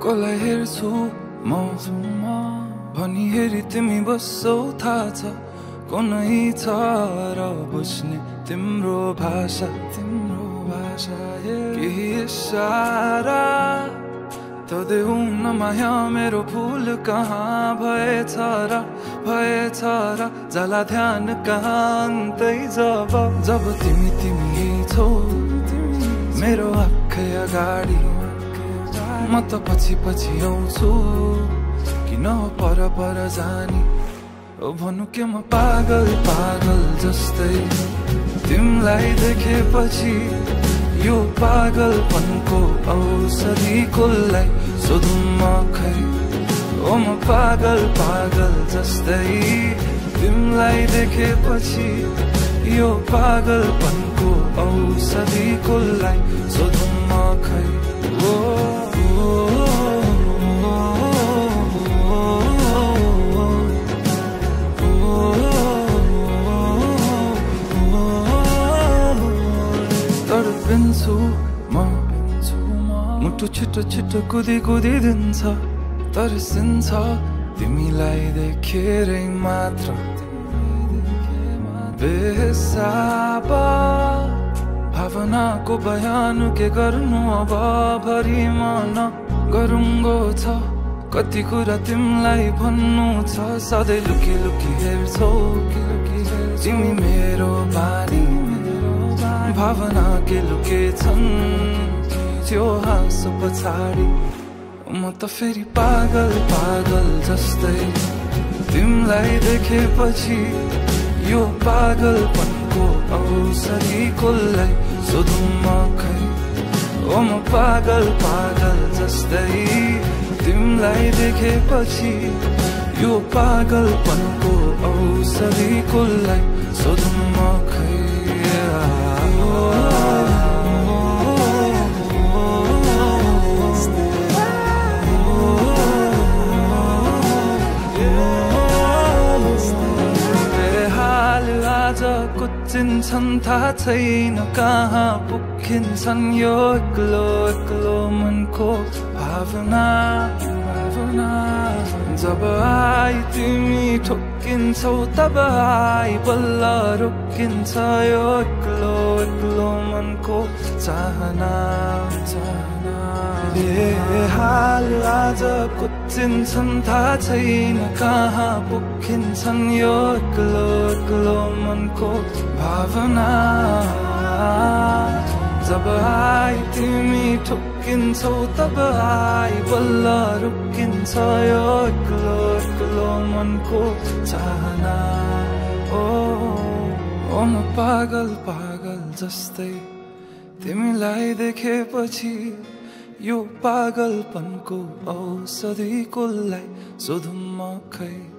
कसलाई हेर्छु म भनी हेरी तिमी बस्छौ थाहा छ कुनै छ र बुझ्ने तिम्रो भाषा केही इशारा त देऊ न माया मेरो फुल कहाँ भएछ र जाला ध्यान कहाँ अन्तै जब तिमी छौ मेरो आँखै अगाडि म त पछि आउँछु किन पर जानी ओ भन्नु के म पागल जस्तै तिमीलाई देखेपछि यो पागलपनको औषधि कसलाई सोधौँ म खै ओ म पागल जस्तै तिमीलाई देखेपछि यो पागलपनको औषधि कसलाई सोधौँ म खै तडपिन्छु म मुटु छिटो कुदी दिन्छ तर्सिन्छ तिमीलाई देखेरै मात्र बेहिसाब भावनाको बयान के गर्नु अब भरि मन गरुङ्गो छ कति कुरा तिमीलाई भन्नु छ सधैँ लुकी हेर्छौ तिमी मेरो बानी भावना के लुकेछन् त्यो हाँसो पछाडि म त फेरि पागल जस्तै तिमीलाई देखेपछि यो पागलपनको औषधि कसलाई सोधौँ म खै ओ म पागल जस्तै तिमीलाई देखेपछि यो पागलपनको औषधि कसलाई सोधौँ म खै कुचिन्छन् थाहा छैन कहाँ पुगिन्छन् यो एक्लो मनको भावना जब आई तिमी ठोकिन्छौ तब आई बल्ल रोकिन्छ यो एक्लो मनको चाहना हाल आज कुचिन्छन् थाहा छैन कहाँ पुगिन्छन् यो एक्लो मनको भावना जब आई तिमी ठोकिन्छौ तब आई बल्ल रोकिन्छ यो एक्लो मनको चाहना ओ म पागल जस्तै तिमीलाई देखेपछि यो पागलपनको औषधि कसलाई सोधौँ म खै